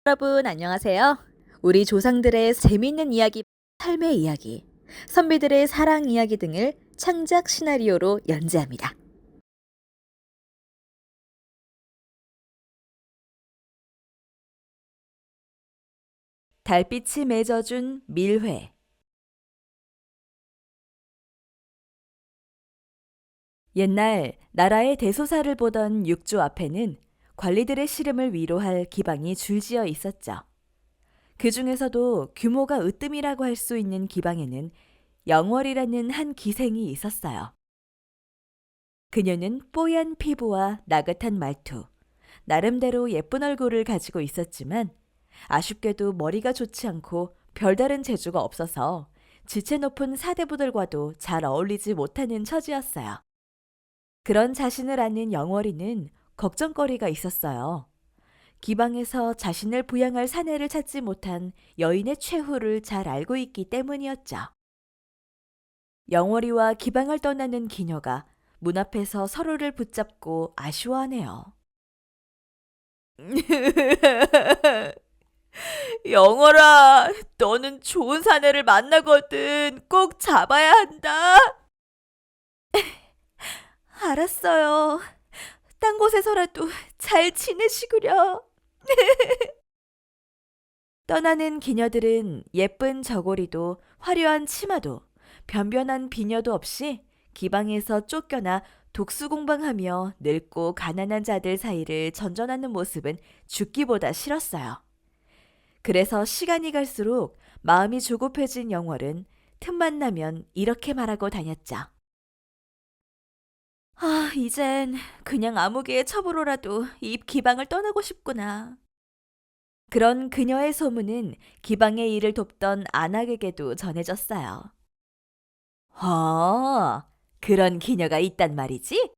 여러분 안녕하세요. 우리 조상들의 재미있는 이야기, 삶의 이야기, 선비들의 사랑 이야기 등을 창작 시나리오로 연재합니다. 달빛이 맺어준 밀회. 옛날 나라의 대소사를 보던 육조 앞에는 관리들의 시름을 위로할 기방이 줄지어 있었죠. 그 중에서도 규모가 으뜸이라고 할 수 있는 기방에는 영월이라는 한 기생이 있었어요. 그녀는 뽀얀 피부와 나긋한 말투, 나름대로 예쁜 얼굴을 가지고 있었지만 아쉽게도 머리가 좋지 않고 별다른 재주가 없어서 지체 높은 사대부들과도 잘 어울리지 못하는 처지였어요. 그런 자신을 아는 영월이는 걱정거리가 있었어요. 기방에서 자신을 부양할 사내를 찾지 못한 여인의 최후를 잘 알고 있기 때문이었죠. 영월이와 기방을 떠나는 기녀가 문 앞에서 서로를 붙잡고 아쉬워하네요. 영월아, 너는 좋은 사내를 만나거든. 꼭 잡아야 한다. 알았어요. 딴 곳에서라도 잘 지내시구려. 떠나는 기녀들은 예쁜 저고리도 화려한 치마도 변변한 비녀도 없이 기방에서 쫓겨나 독수공방하며 늙고 가난한 자들 사이를 전전하는 모습은 죽기보다 싫었어요. 그래서 시간이 갈수록 마음이 조급해진 영월은 틈만 나면 이렇게 말하고 다녔죠. 아, 이젠 그냥 아무개의 첩으로라도 이 기방을 떠나고 싶구나. 그런 그녀의 소문은 기방의 일을 돕던 안악에게도 전해졌어요. 그런 기녀가 있단 말이지?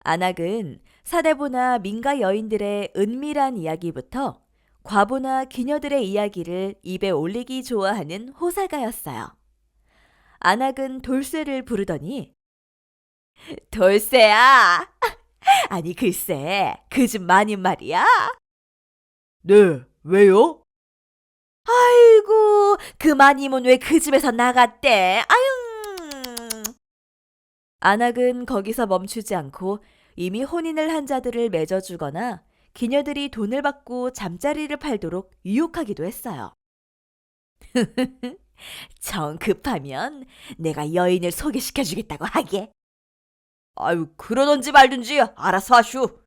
안악은 사대부나 민가 여인들의 은밀한 이야기부터 과부나 기녀들의 이야기를 입에 올리기 좋아하는 호사가였어요. 안악은 돌쇠를 부르더니 돌쇠야! 아니 글쎄 그 집 마님 말이야? 네, 왜요? 아이고 그 마님은 왜 그 집에서 나갔대? 아유. 안악은 거기서 멈추지 않고 이미 혼인을 한 자들을 맺어주거나 기녀들이 돈을 받고 잠자리를 팔도록 유혹하기도 했어요. 정 급하면 내가 여인을 소개시켜주겠다고 하게. 아유, 그러던지 말든지 알아서 하슈.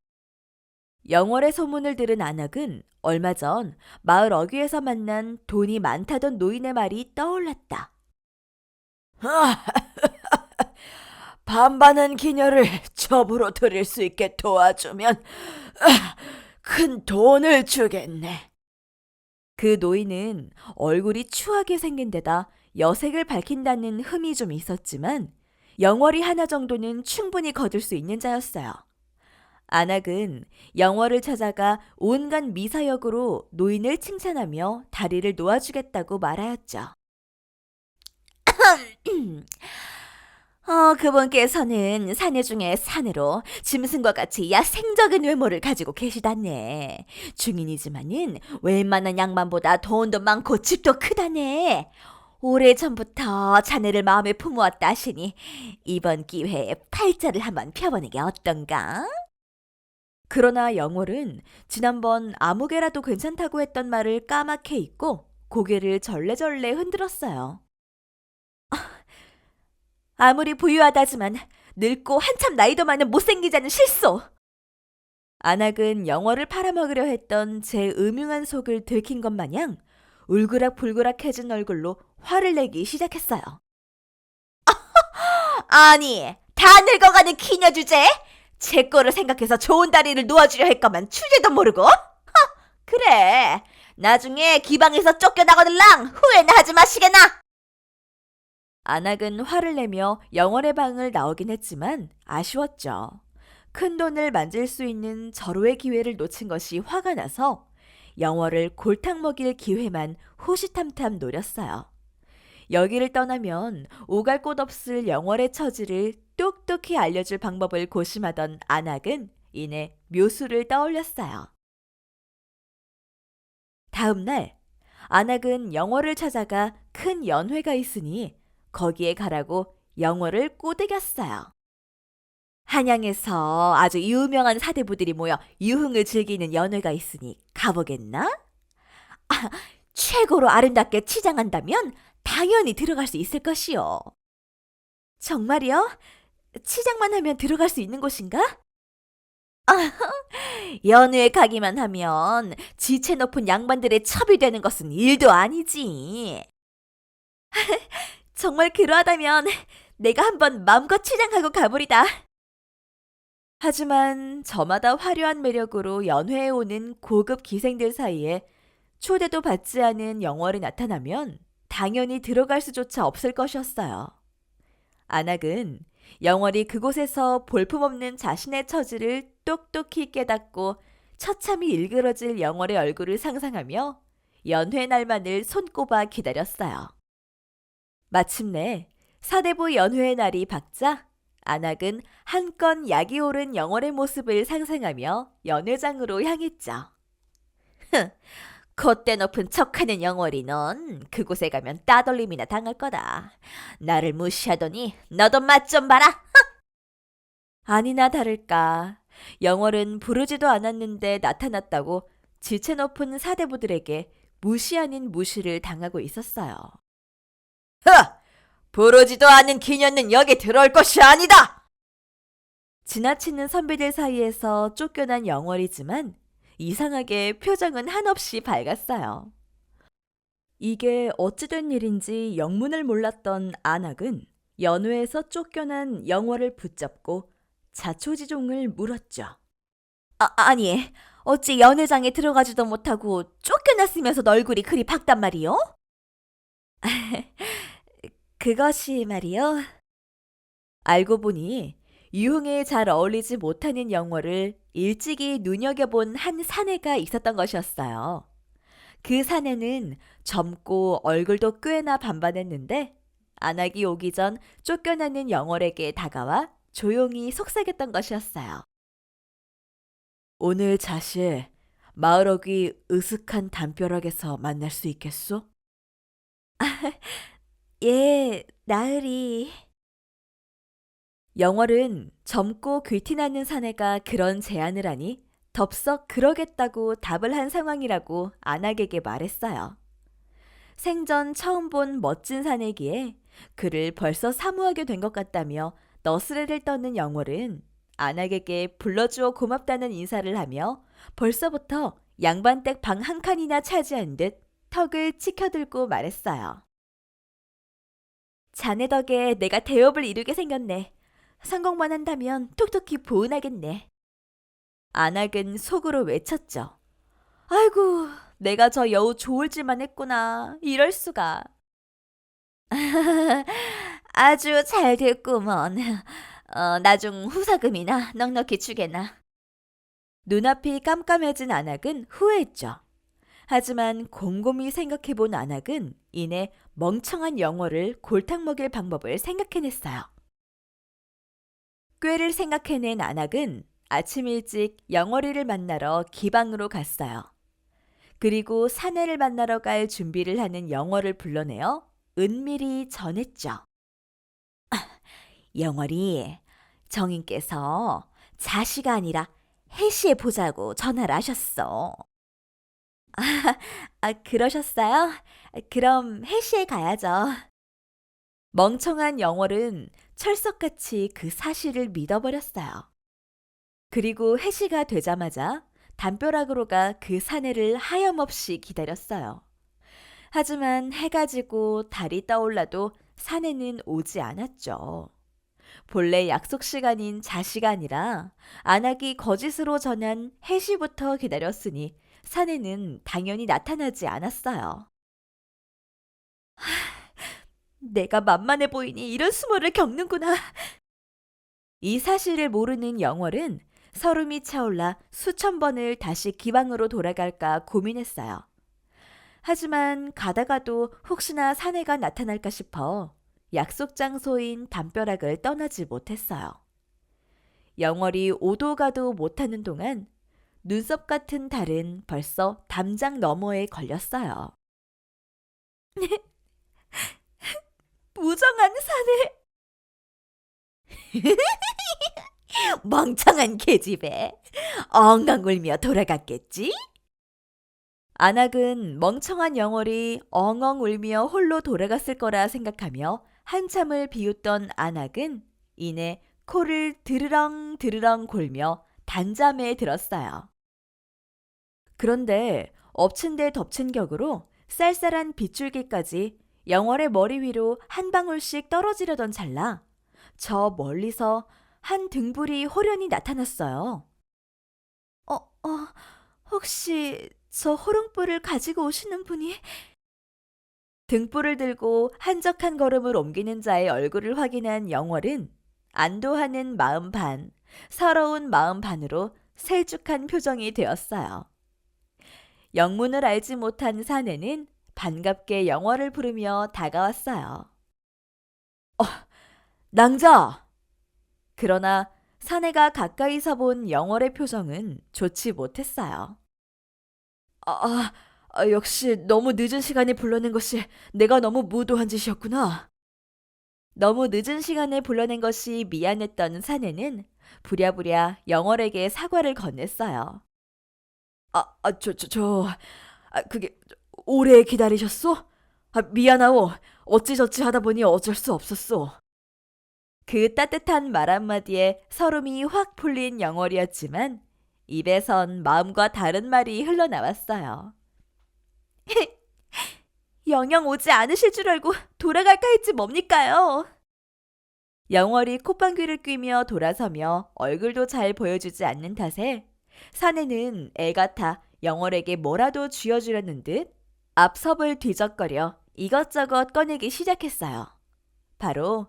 영월의 소문을 들은 안악은 얼마 전 마을 어귀에서 만난 돈이 많다던 노인의 말이 떠올랐다. 반반한 기녀를 첩으로 들일 수 있게 도와주면 큰 돈을 주겠네. 그 노인은 얼굴이 추하게 생긴 데다 여색을 밝힌다는 흠이 좀 있었지만 영월이 하나 정도는 충분히 거둘 수 있는 자였어요. 안악은 영월을 찾아가 온갖 미사역으로 노인을 칭찬하며 다리를 놓아주겠다고 말하였죠. 그분께서는 사내 중에 사내로 짐승과 같이 야생적인 외모를 가지고 계시다네. 중인이지만은 웬만한 양반보다 돈도 많고 집도 크다네. 오래전부터 자네를 마음에 품어왔다 하시니 이번 기회에 팔자를 한번 펴보는 게 어떤가? 그러나 영월은 지난번 아무개라도 괜찮다고 했던 말을 까맣게 잊고 고개를 절레절레 흔들었어요. 아무리 부유하다지만 늙고 한참 나이도 많은 못생기자는 실소. 안악은 영월을 팔아먹으려 했던 제 음흉한 속을 들킨 것 마냥 울그락불그락해진 얼굴로 화를 내기 시작했어요. 아니, 다 늙어가는 기녀 주제? 제 거를 생각해서 좋은 다리를 놓아주려 했건만 추제도 모르고? 그래, 나중에 기방에서 쫓겨나거들랑 후회나 하지 마시게나. 안악은 화를 내며 영월의 방을 나오긴 했지만 아쉬웠죠. 큰 돈을 만질 수 있는 절호의 기회를 놓친 것이 화가 나서 영월을 골탕 먹일 기회만 호시탐탐 노렸어요. 여기를 떠나면 오갈 곳 없을 영월의 처지를 똑똑히 알려줄 방법을 고심하던 안악은 이내 묘수를 떠올렸어요. 다음 날 안악은 영월을 찾아가 큰 연회가 있으니 거기에 가라고 영월을 꼬드겼어요. 한양에서 아주 유명한 사대부들이 모여 유흥을 즐기는 연회가 있으니 가보겠나? 아, 최고로 아름답게 치장한다면 당연히 들어갈 수 있을 것이요. 정말이요? 치장만 하면 들어갈 수 있는 곳인가? 연회에 가기만 하면 지체 높은 양반들의 첩이 되는 것은 일도 아니지. 정말 그러하다면 내가 한번 마음껏 치장하고 가보리다. 하지만 저마다 화려한 매력으로 연회에 오는 고급 기생들 사이에 초대도 받지 않은 영월이 나타나면 당연히 들어갈 수조차 없을 것이었어요. 안악은 영월이 그곳에서 볼품없는 자신의 처지를 똑똑히 깨닫고 처참히 일그러질 영월의 얼굴을 상상하며 연회 날만을 손꼽아 기다렸어요. 마침내 사대부 연회의 날이 밝자 안악은 한껏 약이 오른 영월의 모습을 상상하며 연회장으로 향했죠. 콧대 높은 척하는 영월이 넌 그곳에 가면 따돌림이나 당할 거다. 나를 무시하더니 너도 맛 좀 봐라. 아니나 다를까 영월은 부르지도 않았는데 나타났다고 지체 높은 사대부들에게 무시 아닌 무시를 당하고 있었어요. 부르지도 않은 기년은 여기 들어올 것이 아니다. 지나치는 선비들 사이에서 쫓겨난 영월이지만 이상하게 표정은 한없이 밝았어요. 이게 어찌된 일인지 영문을 몰랐던 안악은 연회에서 쫓겨난 영월을 붙잡고 자초지종을 물었죠. 아니, 어찌 연회장에 들어가지도 못하고 쫓겨났으면서 얼굴이 그리 밝단 말이요? 그것이 말이요. 알고 보니 유흥에 잘 어울리지 못하는 영월을 일찍이 눈여겨본 한 사내가 있었던 것이었어요. 그 사내는 젊고 얼굴도 꽤나 반반했는데 안악이 오기 전 쫓겨나는 영월에게 다가와 조용히 속삭였던 것이었어요. 오늘 자실 마을 어귀 으슥한 담벼락에서 만날 수 있겠소? 예, 나으리. 영월은 젊고 귀티나는 사내가 그런 제안을 하니 덥석 그러겠다고 답을 한 상황이라고 안악에게 말했어요. 생전 처음 본 멋진 사내기에 그를 벌써 사모하게 된 것 같다며 너스레를 떠는 영월은 안악에게 불러주어 고맙다는 인사를 하며 벌써부터 양반댁 방 한 칸이나 차지한 듯 턱을 치켜들고 말했어요. 자네 덕에 내가 대업을 이루게 생겼네. 성공만 한다면 톡톡히 보은하겠네. 안악은 속으로 외쳤죠. 아이고, 내가 저 여우 좋을지만 했구나. 이럴 수가. 아주 잘 됐구먼. 나중 후사금이나 넉넉히 주게나. 눈앞이 깜깜해진 안악은 후회했죠. 하지만 곰곰이 생각해본 안악은 이내 멍청한 영월을 골탕 먹일 방법을 생각해냈어요. 꾀를 생각해낸 안악은 아침 일찍 영월이를 만나러 기방으로 갔어요. 그리고 사내를 만나러 갈 준비를 하는 영월을 불러내어 은밀히 전했죠. 영월이, 정인께서 자시가 아니라 해시에 보자고 전화를 하셨어. 그러셨어요? 그럼 해시에 가야죠. 멍청한 영월은 철석같이 그 사실을 믿어버렸어요. 그리고 해시가 되자마자 담벼락으로 가 그 사내를 하염없이 기다렸어요. 하지만 해가 지고 달이 떠올라도 사내는 오지 않았죠. 본래 약속 시간인 자시가 아니라 안악이 거짓으로 전한 해시부터 기다렸으니 사내는 당연히 나타나지 않았어요. 내가 만만해 보이니 이런 수모를 겪는구나. 이 사실을 모르는 영월은 설움이 차올라 수천 번을 다시 기방으로 돌아갈까 고민했어요. 하지만 가다가도 혹시나 사내가 나타날까 싶어 약속 장소인 담벼락을 떠나지 못했어요. 영월이 오도 가도 못하는 동안 눈썹 같은 달은 벌써 담장 너머에 걸렸어요. 무정한 사내. 멍청한 계집애. 엉엉 울며 돌아갔겠지? 안악은 멍청한 영월이 엉엉 울며 홀로 돌아갔을 거라 생각하며 한참을 비웃던 안악은 이내 코를 드르렁 드르렁 골며 단잠에 들었어요. 그런데 엎친 데 덮친 격으로 쌀쌀한 빗줄기까지 영월의 머리 위로 한 방울씩 떨어지려던 찰나 저 멀리서 한 등불이 호련히 나타났어요. 어, 혹시 저 호롱불을 가지고 오시는 분이? 등불을 들고 한적한 걸음을 옮기는 자의 얼굴을 확인한 영월은 안도하는 마음 반, 서러운 마음 반으로 셀쭉한 표정이 되었어요. 영문을 알지 못한 사내는 반갑게 영월을 부르며 다가왔어요. 낭자! 그러나 사내가 가까이서 본 영월의 표정은 좋지 못했어요. 역시 너무 늦은 시간에 불러낸 것이 내가 너무 무도한 짓이었구나. 너무 늦은 시간에 불러낸 것이 미안했던 사내는 부랴부랴 영월에게 사과를 건넸어요. 그게 오래 기다리셨소? 미안하오. 어찌저찌 하다 보니 어쩔 수 없었소. 그 따뜻한 말 한마디에 서름이 확 풀린 영월이었지만 입에선 마음과 다른 말이 흘러나왔어요. 영영 오지 않으실 줄 알고 돌아갈까 했지 뭡니까요? 영월이 콧방귀를 뀌며 돌아서며 얼굴도 잘 보여주지 않는 탓에 사내는 애 같아 영월에게 뭐라도 쥐어주려는 듯 앞섭을 뒤적거려 이것저것 꺼내기 시작했어요. 바로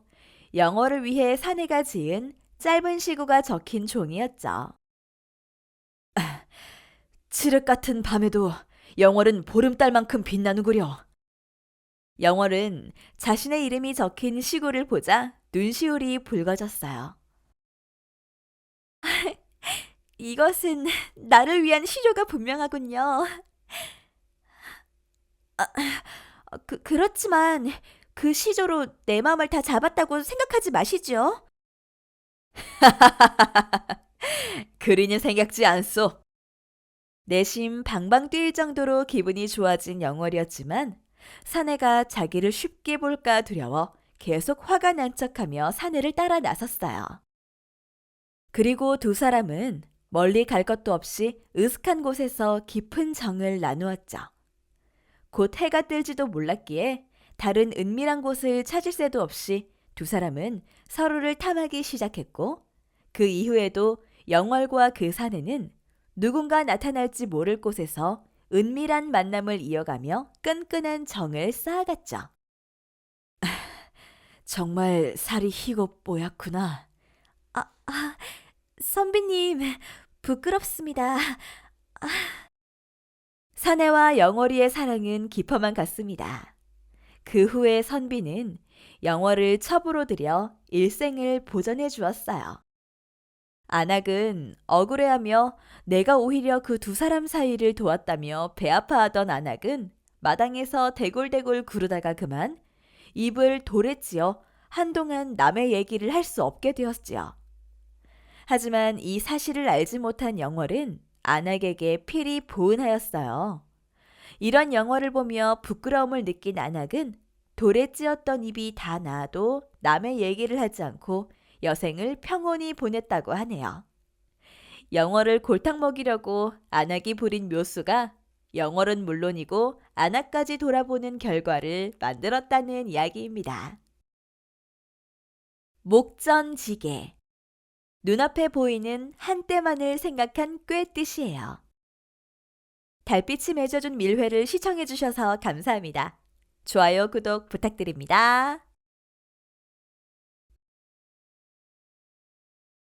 영월을 위해 사내가 지은 짧은 시구가 적힌 종이였죠. 칠흑 같은 밤에도 영월은 보름달만큼 빛나는구려. 영월은 자신의 이름이 적힌 시구를 보자 눈시울이 붉어졌어요. 이것은 나를 위한 시조가 분명하군요. 그렇지만 그 시조로 내 마음을 다 잡았다고 생각하지 마시죠. 그리는 생각지 않소. 내심 방방 뛸 정도로 기분이 좋아진 영월이었지만 사내가 자기를 쉽게 볼까 두려워 계속 화가 난 척하며 사내를 따라 나섰어요. 그리고 두 사람은 멀리 갈 것도 없이 으슥한 곳에서 깊은 정을 나누었죠. 곧 해가 뜰지도 몰랐기에 다른 은밀한 곳을 찾을 새도 없이 두 사람은 서로를 탐하기 시작했고 그 이후에도 영월과 그 사내는 누군가 나타날지 모를 곳에서 은밀한 만남을 이어가며 끈끈한 정을 쌓아갔죠. 정말 살이 희고 뽀얗구나. 선비님, 부끄럽습니다. 사내와 영월이의 사랑은 깊어만 갔습니다. 그 후에 선비는 영월을 첩으로 들여 일생을 보전해 주었어요. 안악은 억울해하며 내가 오히려 그 두 사람 사이를 도왔다며 배아파하던 안악은 마당에서 대골대골 구르다가 그만 입을 돌에 찌어 한동안 남의 얘기를 할 수 없게 되었지요. 하지만 이 사실을 알지 못한 영월은 안악에게 필히 보은하였어요. 이런 영월을 보며 부끄러움을 느낀 안악은 돌에 찧었던 입이 다 나아도 남의 얘기를 하지 않고 여생을 평온히 보냈다고 하네요. 영월을 골탕 먹이려고 안악이 부린 묘수가 영월은 물론이고 안악까지 돌아보는 결과를 만들었다는 이야기입니다. 목전지게. 눈앞에 보이는 한때만을 생각한 꾀뜻이에요. 달빛이 맺어준 밀회를 시청해주셔서 감사합니다. 좋아요, 구독 부탁드립니다.